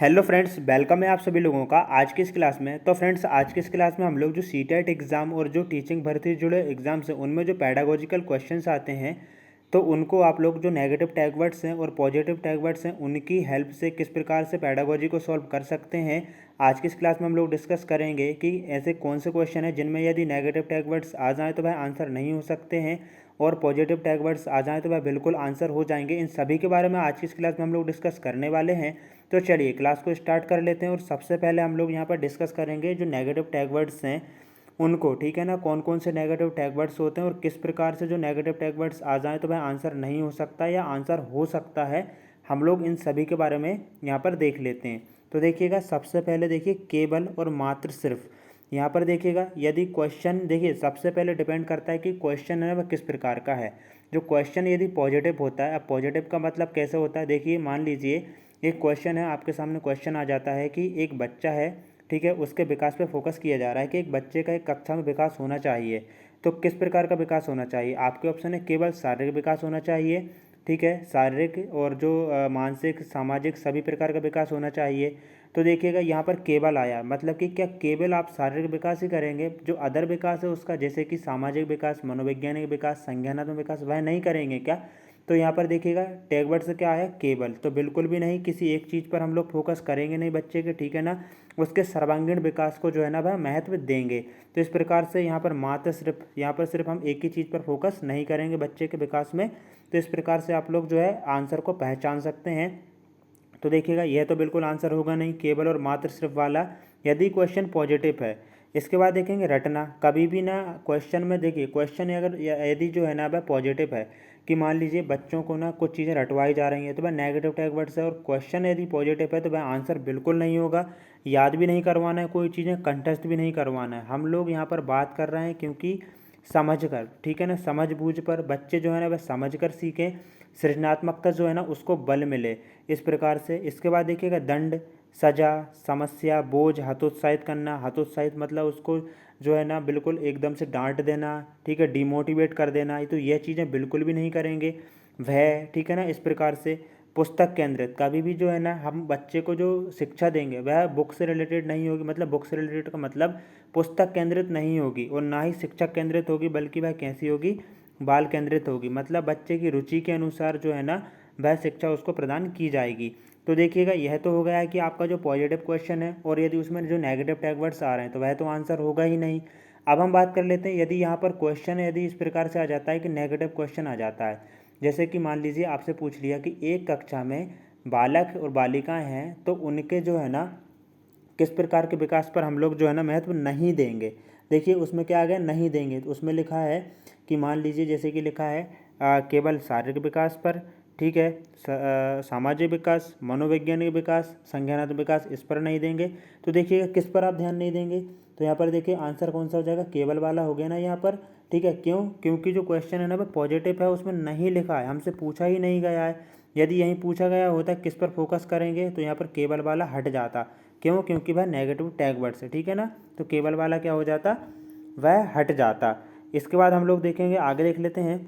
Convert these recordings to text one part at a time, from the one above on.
Hello friends, welcome है आप सभी लोगों का आज की इस क्लास में। तो फ्रेंड्स, आज की इस क्लास में हम लोग जो सीटेट एग्ज़ाम और जो टीचिंग भर्ती से जुड़े एग्ज़ाम्स हैं उनमें जो पैडागोजिकल क्वेश्चंस आते हैं तो उनको आप लोग जो नेगेटिव टैग वर्ड्स हैं और पॉजिटिव टैग वर्ड्स हैं उनकी हेल्प से किस प्रकार से पैडागोजी को सॉल्व कर सकते हैं, आज की इस क्लास में हम लोग डिस्कस करेंगे कि ऐसे कौन से क्वेश्चन हैं जिनमें यदि नेगेटिव टैग वर्ड्स आ जाएँ तो वह आंसर नहीं हो सकते हैं और पॉजिटिव टैग वर्ड्स आ जाएँ तो वह बिल्कुल आंसर हो जाएंगे। इन सभी के बारे में आज की इस क्लास में हम लोग डिस्कस करने वाले हैं। तो चलिए क्लास को स्टार्ट कर लेते हैं और सबसे पहले हम लोग यहाँ पर डिस्कस करेंगे जो नेगेटिव टैग वर्ड्स हैं उनको, ठीक है ना। कौन कौन से नेगेटिव टैग वर्ड्स होते हैं और किस प्रकार से जो नेगेटिव टैग वर्ड्स आ जाएँ तो वह आंसर नहीं हो सकता या आंसर हो सकता है, हम लोग इन सभी के बारे में यहाँ पर देख लेते हैं। तो देखिएगा, सबसे पहले देखिए केवल और मात्र सिर्फ। यहाँ पर देखिएगा, यदि क्वेश्चन देखिए सबसे पहले डिपेंड करता है कि क्वेश्चन है वह किस प्रकार का है। जो क्वेश्चन यदि पॉजिटिव होता है, अब पॉजिटिव का मतलब कैसे होता है, देखिए मान लीजिए एक क्वेश्चन है, आपके सामने क्वेश्चन आ जाता है कि एक बच्चा है, ठीक है, उसके विकास पे फोकस किया जा रहा है कि एक बच्चे का एक कक्षा में विकास होना चाहिए। तो किस प्रकार का विकास होना चाहिए, आपके ऑप्शन है केवल शारीरिक विकास होना चाहिए, ठीक है, शारीरिक और जो मानसिक सामाजिक सभी प्रकार का विकास होना चाहिए। तो देखिएगा यहाँ पर केवल आया, मतलब कि क्या केवल आप शारीरिक विकास ही करेंगे, जो अदर विकास है उसका जैसे कि सामाजिक विकास, मनोवैज्ञानिक विकास, संज्ञानात्मक विकास, वह नहीं करेंगे क्या। तो यहाँ पर देखिएगा टैग वर्ड से क्या आया, केवल। तो बिल्कुल भी नहीं, किसी एक चीज़ पर हम लोग फोकस करेंगे नहीं बच्चे के, ठीक है ना, उसके सर्वांगीण विकास को जो है ना वह महत्व देंगे। तो इस प्रकार से यहाँ पर मात्र सिर्फ, यहाँ पर सिर्फ हम एक ही चीज़ पर फोकस नहीं करेंगे बच्चे के विकास में। तो इस प्रकार से आप लोग जो है आंसर को पहचान सकते हैं। तो देखिएगा यह तो बिल्कुल आंसर होगा नहीं, केवल और मात्र सिर्फ वाला, यदि क्वेश्चन पॉजिटिव है। इसके बाद देखेंगे रटना, कभी भी ना क्वेश्चन में देखिए, क्वेश्चन अगर यदि जो है ना वह पॉजिटिव है कि मान लीजिए बच्चों को ना कुछ चीज़ें रटवाई जा रही हैं तो वह नेगेटिव टैग वर्ड्स है, और क्वेश्चन यदि पॉजिटिव है तो वह आंसर बिल्कुल नहीं होगा। याद भी नहीं करवाना है कोई चीज़ें, कंटेस्ट भी नहीं करवाना है। हम लोग यहाँ पर बात कर रहे हैं क्योंकि समझ कर, ठीक है ना, समझ बूझ पर बच्चे जो है ना वह समझ कर सीखें, सृजनात्मकता जो है ना उसको बल मिले, इस प्रकार से। इसके बाद देखिएगा दंड, सजा, समस्या, बोझ, हतोत्साहित करना। हतोत्साहित मतलब उसको जो है ना बिल्कुल एकदम से डांट देना, ठीक है, डिमोटिवेट कर देना, तो यह चीज़ें बिल्कुल भी नहीं करेंगे। वह, ठीक है ना, इस प्रकार से। पुस्तक केंद्रित, कभी भी जो है ना हम बच्चे को जो शिक्षा देंगे वह बुक से रिलेटेड नहीं होगी, मतलब बुक से रिलेटेड का मतलब पुस्तक केंद्रित नहीं होगी और ना ही शिक्षक केंद्रित होगी, बल्कि वह कैसी होगी, बाल केंद्रित होगी। मतलब बच्चे की रुचि के अनुसार जो है ना वह शिक्षा उसको प्रदान की जाएगी। तो देखिएगा यह तो हो गया है कि आपका जो पॉजिटिव क्वेश्चन है, और यदि उसमें जो नेगेटिव टैग वर्ड्स आ रहे हैं तो वह तो आंसर होगा ही नहीं। अब हम बात कर लेते हैं, यदि यहाँ पर क्वेश्चन यदि इस प्रकार से आ जाता है कि नेगेटिव क्वेश्चन आ जाता है, जैसे कि मान लीजिए आपसे पूछ लिया कि एक कक्षा में बालक और बालिकाएं हैं तो उनके जो है ना किस प्रकार के विकास पर हम लोग जो है ना महत्व नहीं देंगे। देखिए उसमें क्या आ गया, नहीं देंगे। तो उसमें लिखा है कि मान लीजिए जैसे कि लिखा है केवल शारीरिक विकास पर, ठीक है, सामाजिक विकास, मनोवैज्ञानिक विकास, संज्ञानात्मक विकास, इस पर नहीं देंगे। तो देखिएगा किस पर आप ध्यान नहीं देंगे, तो यहाँ पर देखिए आंसर कौन सा हो जाएगा, केवल वाला हो गया ना यहाँ पर, ठीक है। क्यों, क्योंकि जो क्वेश्चन है ना वह पॉजिटिव है, उसमें नहीं लिखा है, हमसे पूछा ही नहीं गया है। यदि यहीं पूछा गया होता किस पर फोकस करेंगे तो यहाँ पर केवल वाला हट जाता। क्यों, क्योंकि वह नेगेटिव टैग वर्ड्स है, ठीक है ना, तो केवल वाला क्या हो जाता, वह हट जाता। इसके बाद हम लोग देखेंगे, आगे देख लेते हैं,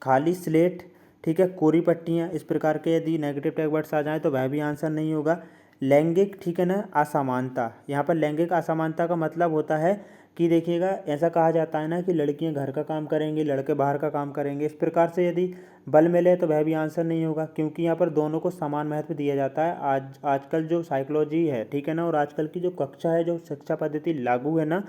खाली स्लेट, ठीक है, कोरी पट्टियाँ, इस प्रकार के यदि नेगेटिव टैग वर्ड्स आ जाएँ तो वह भी आंसर नहीं होगा। लैंगिक, ठीक है ना, असमानता, यहाँ पर लैंगिक असमानता का मतलब होता है कि देखिएगा ऐसा कहा जाता है ना कि लड़कियां घर का काम करेंगी, लड़के बाहर का काम करेंगे, इस प्रकार से यदि बल मिले तो वह भी आंसर नहीं होगा, क्योंकि यहाँ पर दोनों को समान महत्व दिया जाता है। आजकल जो साइकोलॉजी है, ठीक है ना, और आजकल की जो कक्षा है, जो शिक्षा पद्धति लागू है ना,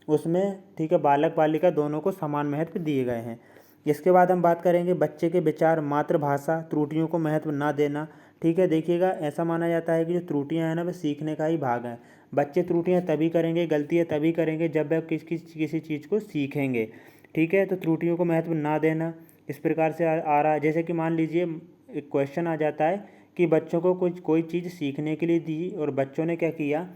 उसमें, ठीक है, बालक बालिका दोनों को समान महत्व दिए गए हैं। इसके बाद हम बात करेंगे बच्चे के विचार, मातृभाषा, त्रुटियों को महत्व ना देना, ठीक है। देखिएगा ऐसा माना जाता है कि जो त्रुटियां हैं ना वह सीखने का ही भाग है। बच्चे त्रुटियां तभी करेंगे, गलतियां तभी करेंगे जब वह किसी चीज़ को सीखेंगे, ठीक है। तो त्रुटियों को महत्व ना देना इस प्रकार से आ रहा है। जैसे कि मान लीजिए एक क्वेश्चन आ जाता है कि बच्चों को कुछ कोई चीज़ सीखने के लिए दी और बच्चों ने क्या किया,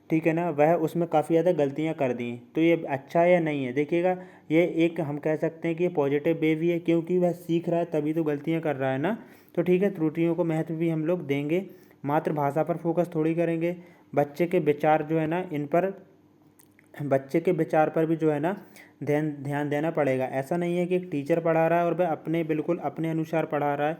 ठीक है ना, वह उसमें काफ़ी ज़्यादा गलतियाँ कर दी, तो ये अच्छा है या नहीं है। देखिएगा ये एक हम कह सकते हैं कि ये पॉजिटिव वे भी है, क्योंकि वह सीख रहा है तभी तो गलतियाँ कर रहा है ना। तो ठीक है, त्रुटियों को महत्व भी हम लोग देंगे, मातृभाषा पर फोकस थोड़ी करेंगे। बच्चे के विचार जो है ना, इन पर, बच्चे के विचार पर भी जो है ना ध्यान ध्यान देना पड़ेगा। ऐसा नहीं है कि एक टीचर पढ़ा रहा है और वह अपने बिल्कुल अपने अनुसार पढ़ा रहा है,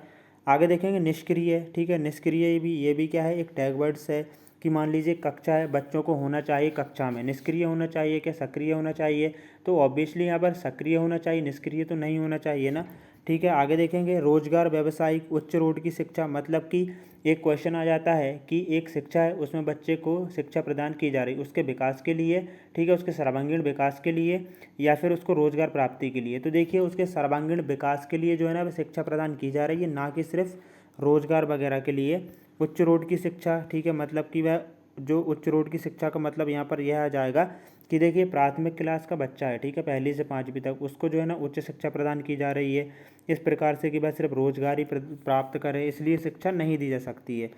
आगे देखेंगे निष्क्रिय, ठीक है। निष्क्रिय भी, ये भी क्या है, एक टैग वर्ड्स है कि मान लीजिए कक्षा है, बच्चों को होना चाहिए कक्षा में, निष्क्रिय होना चाहिए क्या सक्रिय होना चाहिए, तो ऑब्वियसली यहाँ पर सक्रिय होना चाहिए, निष्क्रिय तो नहीं होना चाहिए ना, ठीक है। आगे देखेंगे रोजगार, व्यावसायिक, उच्च रोड की शिक्षा, मतलब कि एक क्वेश्चन आ जाता है कि एक शिक्षा है, उसमें बच्चे को शिक्षा प्रदान की जा रही है उसके विकास के लिए, ठीक है, उसके सर्वांगीण विकास के लिए या फिर उसको रोजगार प्राप्ति के लिए। तो देखिए उसके सर्वांगीण विकास के लिए जो है ना वह शिक्षा प्रदान की जा रही है, ना कि सिर्फ रोजगार वगैरह के लिए। उच्च रोड की शिक्षा, ठीक है, मतलब कि वह जो उच्च रोड की शिक्षा का मतलब यहाँ पर यह आ जाएगा कि देखिए प्राथमिक क्लास का बच्चा है, ठीक है, पहली से पाँचवीं तक, उसको जो है ना उच्च शिक्षा प्रदान की जा रही है इस प्रकार से कि वह सिर्फ रोजगार ही प्राप्त करे, इसलिए शिक्षा नहीं दी जा सकती है।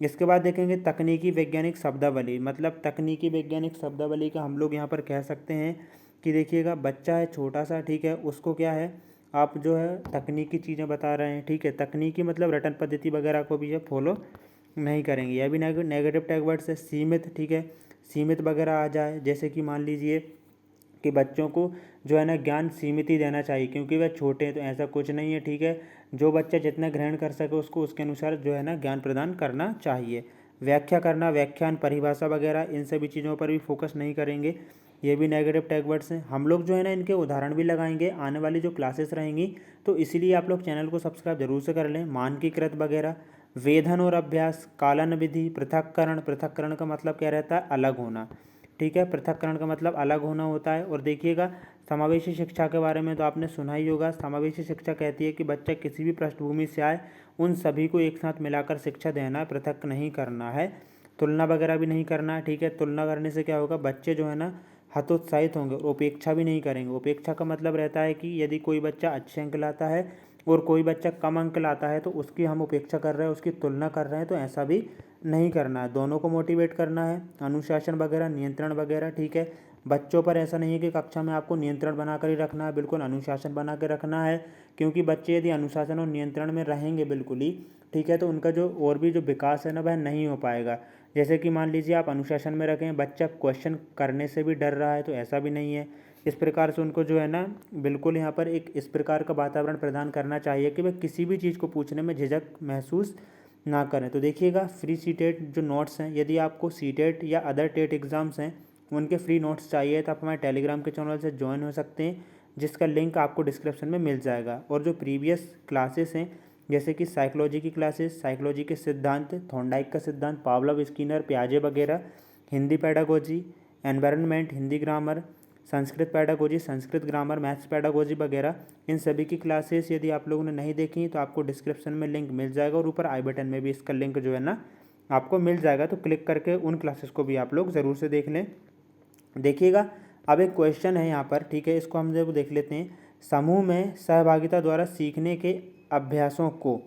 इसके बाद देखेंगे तकनीकी वैज्ञानिक शब्दावली, मतलब तकनीकी वैज्ञानिक शब्दावली का हम लोग यहाँ पर कह सकते हैं कि देखिएगा बच्चा है छोटा सा, ठीक है, उसको क्या है आप जो है तकनीकी चीज़ें बता रहे हैं, ठीक है, तकनीकी मतलब रटन पद्धति वगैरह को भी ये फॉलो नहीं करेंगे। यह भी नेगेटिव टैग वर्ड से सीमित, ठीक है, सीमित वगैरह आ जाए, जैसे कि मान लीजिए कि बच्चों को जो है ना ज्ञान सीमित ही देना चाहिए क्योंकि वह छोटे हैं, तो ऐसा कुछ नहीं है, ठीक है, जो बच्चा जितना ग्रहण कर सके उसको उसके अनुसार जो है ना ज्ञान प्रदान करना चाहिए। व्याख्या करना, व्याख्यान, परिभाषा वगैरह इन सभी चीज़ों पर भी फोकस नहीं करेंगे, ये भी नेगेटिव टैग वर्ड्स हैं। हम लोग जो है ना इनके उदाहरण भी लगाएंगे आने वाली जो क्लासेस रहेंगी, तो इसीलिए आप लोग चैनल को सब्सक्राइब जरूर से कर लें। मानकीकृत वगैरह, वेधन और अभ्यास, कालन विधि, पृथक्करण, पृथक्करण का मतलब क्या रहता है, अलग होना, ठीक है, पृथक्करण का मतलब अलग होना होता है। और देखिएगा समावेशी शिक्षा के बारे में तो आपने सुना ही होगा, समावेशी शिक्षा कहती है कि बच्चा किसी भी पृष्ठभूमि से आए उन सभी को एक साथ मिलाकर शिक्षा देना है, पृथक नहीं करना है, तुलना वगैरह भी नहीं करना है, ठीक है। तुलना करने से क्या होगा, बच्चे जो है ना हतोत्साहित होंगे और उपेक्षा भी नहीं करेंगे। उपेक्षा का मतलब रहता है कि यदि कोई बच्चा अच्छे अंक लाता है और कोई बच्चा कम अंक लाता है तो उसकी हम उपेक्षा कर रहे हैं, उसकी तुलना कर रहे हैं, तो ऐसा भी नहीं करना है, दोनों को मोटिवेट करना है। अनुशासन वगैरह, नियंत्रण वगैरह, ठीक है, बच्चों पर ऐसा नहीं है कि कक्षा में आपको नियंत्रण बनाकर ही रखना है, बिल्कुल अनुशासन बना के रखना है, क्योंकि बच्चे यदि अनुशासन और नियंत्रण में रहेंगे बिल्कुल ही, ठीक है, तो उनका जो और भी जो विकास है ना वह नहीं हो पाएगा। जैसे कि मान लीजिए आप अनुशासन में रखें, बच्चा क्वेश्चन करने से भी डर रहा है, तो ऐसा भी नहीं है। इस प्रकार से उनको जो है ना बिल्कुल यहाँ पर एक इस प्रकार का वातावरण प्रदान करना चाहिए कि वह किसी भी चीज़ को पूछने में झिझक महसूस ना करें। तो देखिएगा फ्री सी टेट जो नोट्स हैं, यदि आपको सी टेट या अदर टेट एग्ज़ाम्स हैं उनके फ्री नोट्स चाहिए तो आप हमारे टेलीग्राम के चैनल से ज्वाइन हो सकते हैं, जिसका लिंक आपको डिस्क्रिप्शन में मिल जाएगा। और जो प्रीवियस क्लासेस हैं जैसे कि साइकोलॉजी की क्लासेस, साइकोलॉजी के सिद्धांत, थॉर्नडाइक का सिद्धांत, पावलोव, स्किनर, पियाजे वगैरह, Hindi pedagogy, environment, Hindi grammar, Sanskrit pedagogy, Sanskrit grammar, maths pedagogy वगैरह, इन सभी की क्लासेस यदि आप लोगों ने नहीं देखी तो आपको डिस्क्रिप्शन में लिंक मिल जाएगा और ऊपर आई बटन में भी इसका लिंक जो है ना आपको मिल जाएगा, तो क्लिक करके उन क्लासेस को भी आप लोग ज़रूर से देख लें। देखिएगा अब एक क्वेश्चन है यहाँ पर, ठीक है, इसको हम जब देख लेते हैं। समूह में सहभागिता द्वारा सीखने के अभ्यासों को,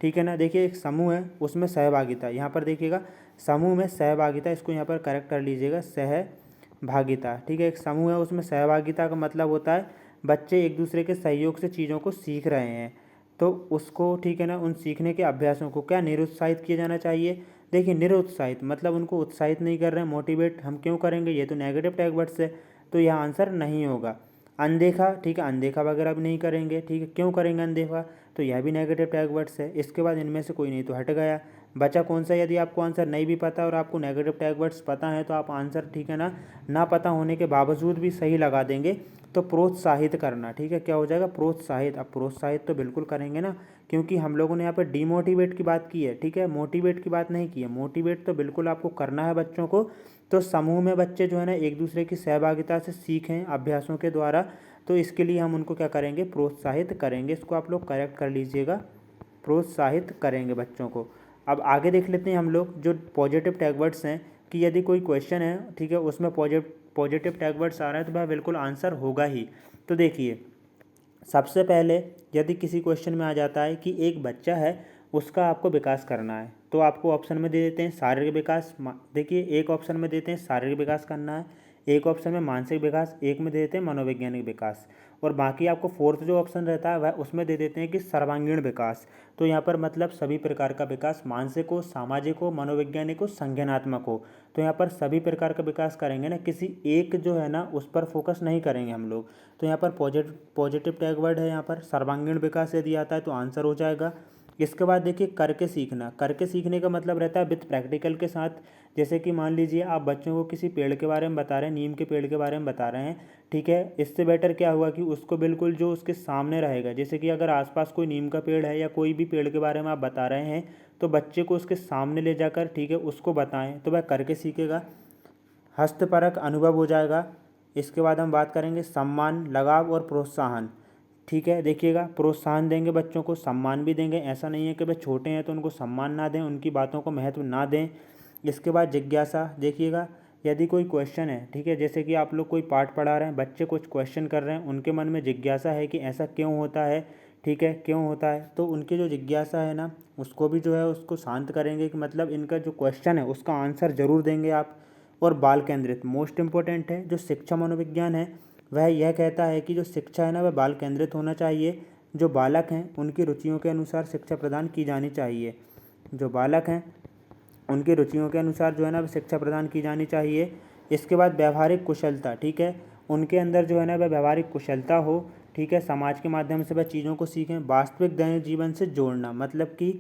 ठीक है ना, देखिए एक समूह है उसमें सहभागिता, यहाँ पर देखिएगा समूह में सहभागिता, इसको यहाँ पर करेक्ट कर लीजिएगा, सहभागिता, ठीक है, एक समूह है उसमें सहभागिता का मतलब होता है बच्चे एक दूसरे के सहयोग से चीज़ों को सीख रहे हैं, तो उसको, ठीक है ना, उन सीखने के अभ्यासों को क्या निरुत्साहित किया जाना चाहिए। देखिए निरुत्साहित मतलब उनको उत्साहित नहीं कर रहे हैं, मोटिवेट हम क्यों करेंगे, ये तो नेगेटिव टैग वर्ड्स है, तो यह आंसर नहीं होगा। अनदेखा, ठीक है, अनदेखा वगैरह भी नहीं करेंगे, ठीक है, क्यों करेंगे अनदेखा, तो यह भी नेगेटिव टैग वर्ड्स है। इसके बाद इनमें से कोई नहीं तो हट गया, बचा कौन सा, यदि आपको आंसर नहीं भी पता और आपको नेगेटिव टैग वर्ड्स पता है तो आप आंसर, ठीक है ना पता होने के बावजूद भी सही लगा देंगे, तो प्रोत्साहित करना, ठीक है, क्या हो जाएगा, प्रोत्साहित। अब प्रोत्साहित तो बिल्कुल करेंगे ना, क्योंकि हम लोगों ने यहाँ पर डीमोटिवेट की बात की है, ठीक है, मोटिवेट की बात नहीं की है, मोटिवेट तो बिल्कुल आपको करना है बच्चों को। तो समूह में बच्चे जो है ना एक दूसरे की सहभागिता से सीखें अभ्यासों के द्वारा, तो इसके लिए हम उनको क्या करेंगे, प्रोत्साहित करेंगे, इसको आप लोग करेक्ट कर लीजिएगा, प्रोत्साहित करेंगे बच्चों को। अब आगे देख लेते हैं हम लोग जो पॉजिटिव टैग वर्ड्स हैं, कि यदि कोई क्वेश्चन है, ठीक है, उसमें पॉजिटिव टैग वर्ड्स आ रहा है तो वह बिल्कुल आंसर होगा ही। तो देखिए सबसे पहले यदि किसी क्वेश्चन में आ जाता है कि एक बच्चा है उसका आपको विकास करना है, तो आपको ऑप्शन में दे देते हैं शारीरिक विकास, देखिए एक ऑप्शन में देते हैं शारीरिक विकास करना है, एक ऑप्शन में मानसिक विकास, एक में दे देते हैं मनोवैज्ञानिक विकास, और बाकी आपको फोर्थ जो ऑप्शन रहता है वह उसमें दे देते हैं कि सर्वांगीण विकास। तो यहाँ पर मतलब सभी प्रकार का विकास, मानसिक हो, सामाजिक हो, मनोवैज्ञानिक हो, संज्ञानात्मक हो, तो यहाँ पर सभी प्रकार का विकास करेंगे ना, किसी एक जो है ना उस पर फोकस नहीं करेंगे हम लोग। तो यहाँ पर पॉजिटिव टैग वर्ड है, यहाँ पर सर्वांगीण विकास यदि आता है तो आंसर हो जाएगा। इसके बाद देखिए करके सीखना। करके सीखने का मतलब रहता है विथ प्रैक्टिकल के साथ। जैसे कि मान लीजिए आप बच्चों को किसी पेड़ के बारे में बता रहे हैं, नीम के पेड़ के बारे में बता रहे हैं, ठीक है। इससे बेटर क्या हुआ कि उसको बिल्कुल जो उसके सामने रहेगा, जैसे कि अगर आसपास कोई नीम का पेड़ है या कोई भी पेड़ के बारे में आप बता रहे हैं, तो बच्चे को उसके सामने ले जाकर, ठीक है, उसको बताएं, तो वह करके सीखेगा। हस्तपरक अनुभव हो जाएगा। इसके बाद हम बात करेंगे सम्मान, लगाव और प्रोत्साहन, ठीक है। देखिएगा, प्रोत्साहन देंगे बच्चों को, सम्मान भी देंगे। ऐसा नहीं है कि वह छोटे हैं तो उनको सम्मान ना दें, उनकी बातों को महत्व ना दें। इसके बाद जिज्ञासा। देखिएगा, यदि कोई क्वेश्चन है, ठीक है, जैसे कि आप लोग कोई पाठ पढ़ा रहे हैं, बच्चे कुछ क्वेश्चन कर रहे हैं, उनके मन में जिज्ञासा है कि ऐसा क्यों होता है, ठीक है, क्यों होता है, तो उनकी जो जिज्ञासा है ना, उसको भी जो है उसको शांत करेंगे कि मतलब इनका जो क्वेश्चन है उसका आंसर ज़रूर देंगे आप। और बाल केंद्रित मोस्ट इम्पोर्टेंट है। जो शिक्षा मनोविज्ञान है वह यह कहता है कि जो शिक्षा है ना वह बाल केंद्रित होना चाहिए। जो बालक हैं उनकी रुचियों के अनुसार शिक्षा प्रदान की जानी चाहिए। जो बालक हैं उनकी रुचियों के अनुसार जो है ना शिक्षा प्रदान की जानी चाहिए। इसके बाद व्यवहारिक कुशलता, ठीक है, उनके अंदर जो है ना वह व्यवहारिक कुशलता हो, ठीक है। समाज के माध्यम से वह चीज़ों को सीखें। वास्तविक दैनिक जीवन से जोड़ना, मतलब कि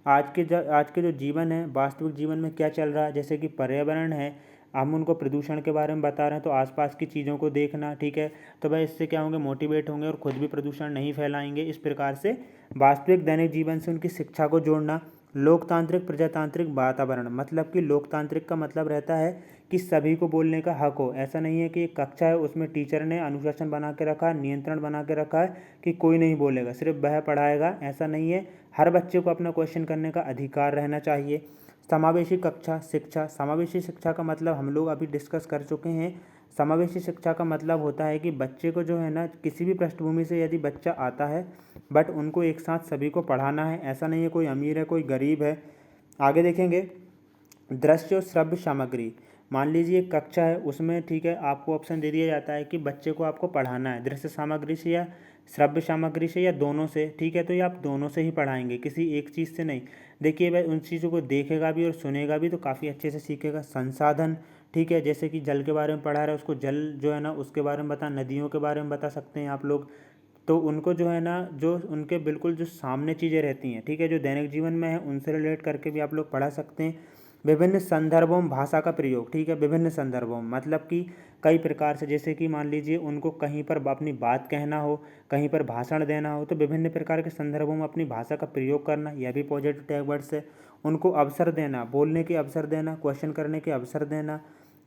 आज के जो जीवन है, वास्तविक जीवन में क्या चल रहा है, जैसे कि पर्यावरण है, हम उनको प्रदूषण के बारे में बता रहे हैं, तो आसपास की चीज़ों को देखना, ठीक है। तो वह इससे क्या होंगे, मोटिवेट होंगे और खुद भी प्रदूषण नहीं फैलाएंगे। इस प्रकार से वास्तविक दैनिक जीवन से उनकी शिक्षा को जोड़ना। लोकतांत्रिक प्रजातांत्रिक वातावरण, मतलब कि लोकतांत्रिक का मतलब रहता है कि सभी को बोलने का हक हो। ऐसा नहीं है कि एक कक्षा है उसमें टीचर ने अनुशासन बना के रखा है, नियंत्रण बना के रखा है कि कोई नहीं बोलेगा, सिर्फ वह पढ़ाएगा, ऐसा नहीं है। हर बच्चे को अपना क्वेश्चन करने का अधिकार रहना चाहिए। समावेशी कक्षा शिक्षा। समावेशी शिक्षा का मतलब हम लोग अभी डिस्कस कर चुके हैं। समावेशी शिक्षा का मतलब होता है कि बच्चे को जो है ना, किसी भी पृष्ठभूमि से यदि बच्चा आता है, बट उनको एक साथ सभी को पढ़ाना है। ऐसा नहीं है कोई अमीर है कोई गरीब है। आगे देखेंगे दृश्य और श्रव्य सामग्री। मान लीजिए एक कक्षा है उसमें, ठीक है, आपको ऑप्शन दे दिया जाता है कि बच्चे को आपको पढ़ाना है दृश्य सामग्री से या श्रव्य सामग्री से या दोनों से, ठीक है। तो ये आप दोनों से ही पढ़ाएंगे, किसी एक चीज़ से नहीं। देखिए वह उन चीज़ों को देखेगा भी और सुनेगा भी, तो काफ़ी अच्छे से सीखेगा। संसाधन, ठीक है, जैसे कि जल के बारे में पढ़ा रहा है, उसको जल जो है ना उसके बारे में बता, नदियों के बारे में बता सकते हैं आप लोग। तो उनको जो है ना, जो उनके बिल्कुल जो सामने चीज़ें रहती हैं, ठीक है, जो दैनिक जीवन में है, उनसे रिलेट करके भी आप लोग पढ़ा सकते हैं। विभिन्न संदर्भों में भाषा का प्रयोग, ठीक है, विभिन्न संदर्भों में मतलब कि कई प्रकार से, जैसे कि मान लीजिए उनको कहीं पर अपनी बात कहना हो, कहीं पर भाषण देना हो, तो विभिन्न प्रकार के संदर्भों में अपनी भाषा का प्रयोग करना, यह भी पॉजिटिव टैग वर्ड्स है। उनको अवसर देना, बोलने के अवसर देना, क्वेश्चन करने के अवसर देना।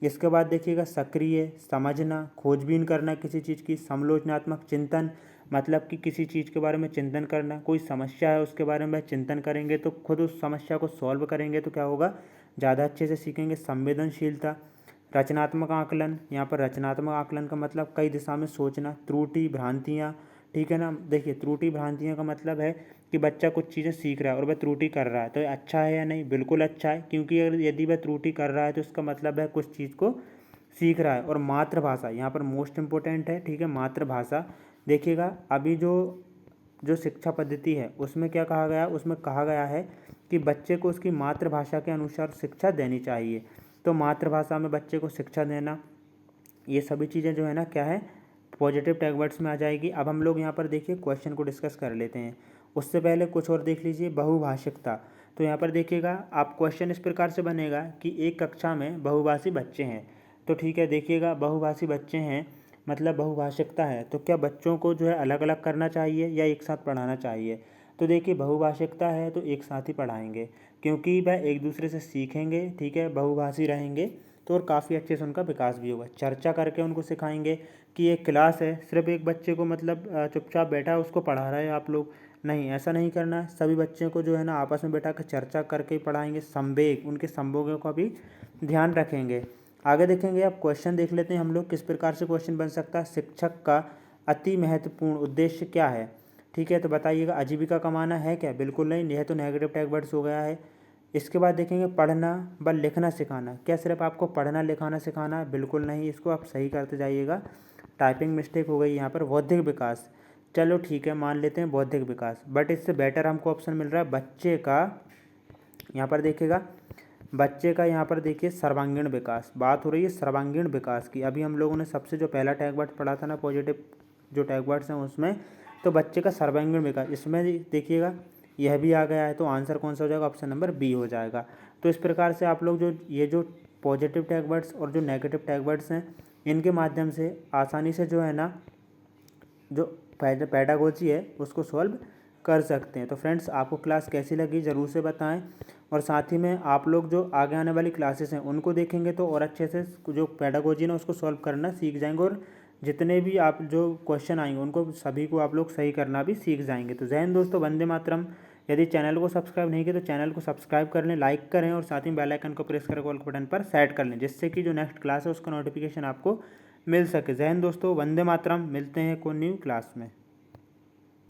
इसके बाद देखिएगा सक्रिय, समझना, खोजबीन करना किसी चीज़ की। समालोचनात्मक चिंतन, मतलब कि किसी चीज़ के बारे में चिंतन करना। कोई समस्या है उसके बारे में चिंतन करेंगे तो खुद उस समस्या को सॉल्व करेंगे, तो क्या होगा, ज़्यादा अच्छे से सीखेंगे। संवेदनशीलता। रचनात्मक आकलन, यहाँ पर रचनात्मक आकलन का मतलब कई दिशा में सोचना। त्रुटि भ्रांतियाँ, ठीक है ना। देखिए त्रुटि भ्रांतियाँ का मतलब है कि बच्चा कुछ चीज़ें सीख रहा है और वह त्रुटि कर रहा है, तो ये अच्छा है या नहीं, बिल्कुल अच्छा है, क्योंकि अगर यदि वह त्रुटि कर रहा है तो इसका मतलब है कुछ चीज़ को सीख रहा है। और मातृभाषा यहाँ पर मोस्ट इम्पोर्टेंट है, ठीक है, मातृभाषा। देखिएगा अभी जो जो शिक्षा पद्धति है उसमें क्या कहा गया, उसमें कहा गया है कि बच्चे को उसकी मातृभाषा के अनुसार शिक्षा देनी चाहिए। तो मातृभाषा में बच्चे को शिक्षा देना, ये सभी चीज़ें जो है ना क्या है, पॉजिटिव टैग वर्ड्स में आ जाएगी। अब हम लोग यहाँ पर देखिए क्वेश्चन को डिस्कस कर लेते हैं। उससे पहले कुछ और देख लीजिए, बहुभाषिकता। तो यहाँ पर देखिएगा आप क्वेश्चन इस प्रकार से बनेगा कि एक कक्षा में बहुभाषी बच्चे हैं, तो ठीक है, देखिएगा बहुभाषी बच्चे हैं मतलब बहुभाषिकता है, तो क्या बच्चों को जो है अलग अलग करना चाहिए या एक साथ पढ़ाना चाहिए। तो देखिए बहुभाषिकता है तो एक साथ ही पढ़ाएंगे, क्योंकि वह एक दूसरे से सीखेंगे, ठीक है, बहुभाषी रहेंगे तो और काफ़ी अच्छे से उनका विकास भी होगा। चर्चा करके उनको सिखाएंगे कि एक क्लास है, सिर्फ एक बच्चे को मतलब चुपचाप बैठा है उसको पढ़ा रहे हैं आप लोग, नहीं, ऐसा नहीं करना है। सभी बच्चों को जो है ना आपस में बैठा कर चर्चा करके ही पढ़ाएंगे। संवेग, उनके संवेगों का भी ध्यान रखेंगे। आगे देखेंगे, अब क्वेश्चन देख लेते हैं हम लोग किस प्रकार से क्वेश्चन बन सकता है। शिक्षक का अति महत्वपूर्ण उद्देश्य क्या है, ठीक है, तो बताइएगा। आजीविका कमाना है क्या, बिल्कुल नहीं, यह तो नेगेटिव टैग वर्ड्स हो गया है। इसके बाद देखेंगे पढ़ना व लिखना सिखाना, क्या सिर्फ आपको पढ़ना लिखाना सिखाना है, बिल्कुल नहीं, इसको आप सही करते जाइएगा। टाइपिंग मिस्टेक हो गई यहाँ पर। बौद्धिक विकास, चलो ठीक है मान लेते हैं बौद्धिक विकास, बट इससे बेटर हमको ऑप्शन मिल रहा है बच्चे का, यहाँ पर देखिएगा बच्चे का, यहाँ पर देखिए सर्वांगीण विकास, बात हो रही है सर्वांगीण विकास की। अभी हम लोगों ने सबसे जो पहला टैग वर्ड पढ़ा था ना, पॉजिटिव जो टैग वर्ड्स हैं उसमें, तो बच्चे का सर्वांगीण विकास, इसमें देखिएगा यह भी आ गया है, तो आंसर कौन सा हो जाएगा, ऑप्शन नंबर बी हो जाएगा। तो इस प्रकार से आप लोग जो पॉजिटिव टैग वर्ड्स और जो नेगेटिव टैग वर्ड्स हैं, इनके माध्यम से आसानी से जो है ना जो पेडागोजी है उसको सॉल्व कर सकते हैं। तो फ्रेंड्स, आपको क्लास कैसी लगी ज़रूर से बताएं, और साथ ही में आप लोग जो आगे आने वाली क्लासेस हैं उनको देखेंगे तो और अच्छे से जो पेडागोजी ना उसको सॉल्व करना सीख जाएंगे, और जितने भी आप जो क्वेश्चन आएंगे उनको सभी को आप लोग सही करना भी सीख जाएंगे। तो जय हिंद दोस्तों, वंदे मातरम। यदि चैनल को सब्सक्राइब नहीं किया तो चैनल को सब्सक्राइब कर लें, लाइक करें, और साथ ही बेल आइकन को प्रेस करके ऑल बटन पर सेट कर लें, जिससे कि जो नेक्स्ट क्लास है उसका नोटिफिकेशन आपको मिल सके। जय हिंद दोस्तों, वंदे मातरम। मिलते हैं कोई न्यू क्लास में।